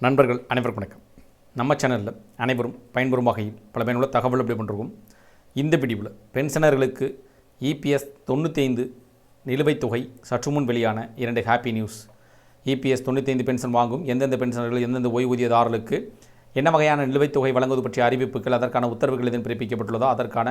நண்பர்கள் அனைவருக்கும் வணக்கம். நம்ம சேனலில் அனைவரும் பயன்பெறும் வகையில் பல பயனுள்ள தகவல் அப்படி பண்ணுறோம். இந்த வீடியோவில் பென்ஷனர்களுக்கு இபிஎஸ் 95 நிலுவைத் தொகை சற்று முன் வெளியான 2 ஹாப்பி நியூஸ். இபிஎஸ் 95 பென்ஷன் வாங்கும் எந்தெந்த பென்ஷனர்கள் எந்தெந்த ஓய்வூதியதாரர்களுக்கு என்ன வகையான நிலுவைத் தொகை வழங்குவது பற்றிய அறிவிப்புகள், அதற்கான உத்தரவுகள் எதுவும் பிறப்பிக்கப்பட்டுள்ளதா, அதற்கான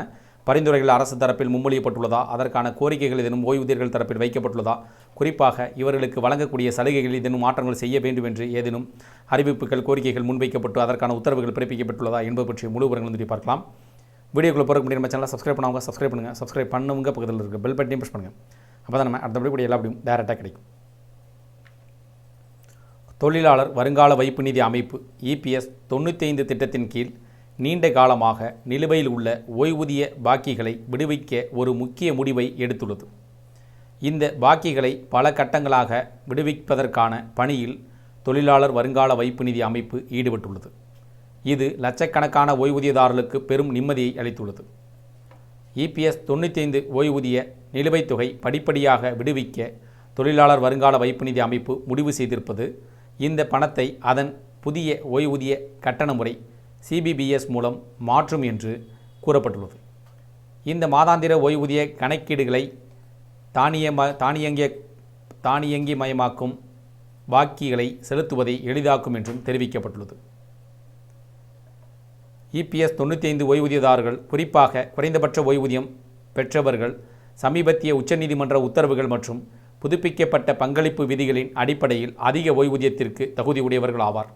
பரிந்துரைகள் அரசு தரப்பில் முன்மொழியப்பட்டுள்ளதா, அதற்கான கோரிக்கைகள் எதுவும் ஓய்வூதியர்கள் தரப்பில் வைக்கப்பட்டுள்ளதா, குறிப்பாக இவர்களுக்கு வழங்கக்கூடிய சலுகைகள் ஏதேனும் மாற்றங்கள் செய்ய வேண்டும் என்று ஏதேனும் அறிவிப்புகள், கோரிக்கைகள் முன்வைக்கப்பட்டு அதற்கான உத்தரவுகள் பிறப்பிக்கப்பட்டுள்ளதா என்பது பற்றிய முழு விவரங்கள் வந்து பார்க்கலாம். வீடியோக்குள்ளே போகிற முடியும். நம்ம சேனலை சப்ஸ்கிரைப் பண்ணவங்க சப்ஸ்கிரைப் பண்ணுங்கள், சப்ஸ்கிரைப் பண்ணுங்க, பக்கத்தில் இருக்க பெல் பட்டனையும் ப்ரெஸ் பண்ணுங்கள். அப்போ தான் நம்ம அடுத்தபடி கூட எல்லா அப்படியும் டேரெக்டாக கிடைக்கும். தொழிலாளர் வருங்கால வைப்பு நிதி அமைப்பு இபிஎஸ் 95 திட்டத்தின் கீழ் நீண்ட காலமாக நிலுவையில் உள்ள ஓய்வூதிய பாக்கிகளை விடுவிக்க ஒரு முக்கிய முடிவை எடுத்துள்ளது. இந்த பாக்கிகளை பல கட்டங்களாக விடுவிப்பதற்கான பணியில் தொழிலாளர் வருங்கால வைப்பு நிதி அமைப்பு ஈடுபட்டுள்ளது. இது லட்சக்கணக்கான ஓய்வூதியதாரர்களுக்கு பெரும் நிம்மதியை அளித்துள்ளது. இபிஎஸ் 95 ஓய்வூதிய நிலுவைத் தொகை படிப்படியாக விடுவிக்க தொழிலாளர் வருங்கால வைப்பு நிதி அமைப்பு முடிவு செய்திருப்பது இந்த பணத்தை அதன் புதிய ஓய்வூதிய கட்டண முறை சிபிபிஎஸ் மூலம் மாற்றும் என்று கூறப்பட்டுள்ளது. இந்த மாதாந்திர ஓய்வூதிய கணக்கீடுகளை தானியங்கிமயமாக்கும் பாக்கிகளை செலுத்துவதை எளிதாக்கும் என்றும் தெரிவிக்கப்பட்டுள்ளது. இபிஎஸ் 95 ஓய்வூதியதாரர்கள், குறிப்பாக குறைந்தபட்ச ஓய்வூதியம் பெற்றவர்கள், சமீபத்திய உச்சநீதிமன்ற உத்தரவுகள் மற்றும் புதுப்பிக்கப்பட்ட பங்களிப்பு விதிகளின் அடிப்படையில் அதிக ஓய்வூதியத்திற்கு தகுதியுடையவர்கள் ஆவார்.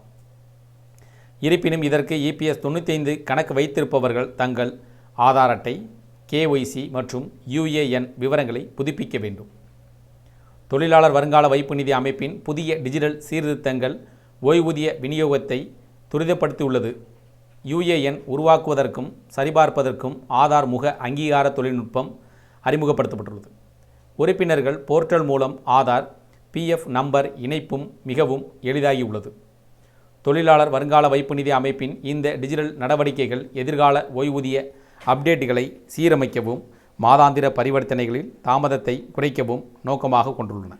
இருப்பினும் இதற்கு இபிஎஸ் 95 கணக்கு வைத்திருப்பவர்கள் தங்கள் ஆதார் அட்டை, கேஒய்சி மற்றும் யுஏஎன் விவரங்களை புதுப்பிக்க வேண்டும். தொழிலாளர் வருங்கால வைப்பு நிதி அமைப்பின் புதிய டிஜிட்டல் சீர்திருத்தங்கள் ஓய்வூதிய விநியோகத்தை துரிதப்படுத்தியுள்ளது. யுஏஎன் உருவாக்குவதற்கும் சரிபார்ப்பதற்கும் ஆதார் முக அங்கீகார தொழில்நுட்பம் அறிமுகப்படுத்தப்பட்டுள்ளது. உறுப்பினர்கள் போர்ட்டல் மூலம் ஆதார், பிஎஃப் நம்பர் இணைப்பும் மிகவும் எளிதாகியுள்ளது. தொழிலாளர் வருங்கால வைப்பு நிதி அமைப்பின் இந்த டிஜிட்டல் நடவடிக்கைகள் எதிர்கால ஓய்வூதிய அப்டேட்டுகளை சீரமைக்கவும் மாதாந்திர பரிவர்த்தனைகளில் தாமதத்தை குறைக்கவும் நோக்கமாக கொண்டுள்ளன.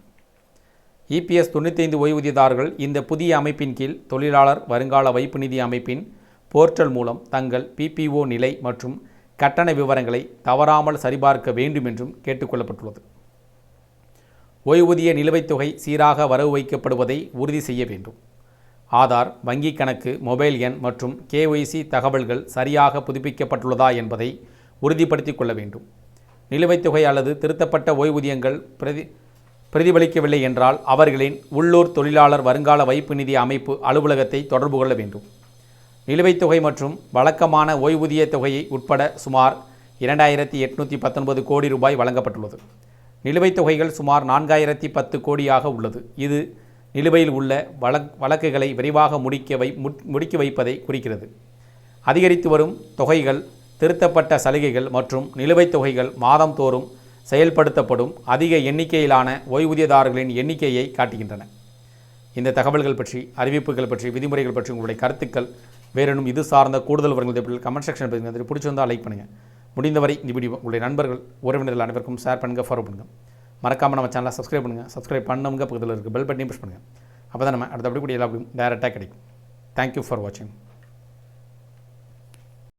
இபிஎஸ் 95 ஓய்வூதியதாரர்கள் இந்த புதிய அமைப்பின் கீழ் தொழிலாளர் வருங்கால வைப்பு நிதி அமைப்பின் போர்ட்டல் மூலம் தங்கள் பிபிஓ நிலை மற்றும் கட்டண விவரங்களை தவறாமல் சரிபார்க்க வேண்டும் என்றும் கேட்டுக்கொள்ளப்பட்டுள்ளது. ஓய்வூதிய நிலுவைத் தொகை சீராக வரவு வைக்கப்படுவதை உறுதி செய்ய வேண்டும். ஆதார், வங்கி கணக்கு, மொபைல் எண் மற்றும் கேஒய்சி தகவல்கள் சரியாக புதுப்பிக்கப்பட்டுள்ளதா என்பதை உறுதிப்படுத்திக் கொள்ள வேண்டும். நிலுவைத் தொகை அல்லது திருத்தப்பட்ட ஓய்வூதியங்கள் பிரதிபலிக்கவில்லை என்றால் அவர்களின் உள்ளூர் தொழிலாளர் வருங்கால வைப்பு நிதி அமைப்பு அலுவலகத்தை தொடர்பு கொள்ள வேண்டும். நிலுவைத் தொகை மற்றும் வழக்கமான ஓய்வூதிய தொகையை உட்பட சுமார் 2819 கோடி ரூபாய் வழங்கப்பட்டுள்ளது. நிலுவைத் தொகைகள் சுமார் 4010 கோடியாக உள்ளது. இது நிலுவையில் உள்ள வழக்குகளை விரைவாக முடிக்க வைப்பதை குறிக்கிறது. அதிகரித்து வரும் தொகைகள், திருத்தப்பட்ட சலுகைகள் மற்றும் நிலுவைத் தொகைகள் மாதம் தோறும் செயல்படுத்தப்படும் அதிக எண்ணிக்கையிலான ஓய்வூதியதாரர்களின் எண்ணிக்கையை காட்டுகின்றன. இந்த தகவல்கள் பற்றி, அறிவிப்புகள் பற்றி, விதிமுறைகள் பற்றி உங்களுடைய கருத்துக்கள், வேறெனும் இது சார்ந்த கூடுதல் விவரங்கள் கமெண்ட் செக்ஷன் பதிவு பிடிச்சிருந்தால் லைக் பண்ணுங்கள். முடிந்தவரை இந்த வீடியோ உங்களுடைய நண்பர்கள், உறவினர்கள் அனைவருக்கும் ஷேர் பண்ணுங்கள், ஃபாலோ பண்ணுங்கள். மறக்காமல் நம்ம சேனலை சப்ஸ்கிரைப் பண்ணுங்கள். சப்ஸ்கிரைப் பண்ணுங்க, பக்கத்தில் இருக்க பெல் பட்டனையும் ப்ரெஸ் பண்ணுங்கள். அப்போ தான் நம்ம அடுத்தபடி கூட எல்லா டேரெக்டாக கிடைக்கும். தேங்க்யூ ஃபார் வாட்சிங்.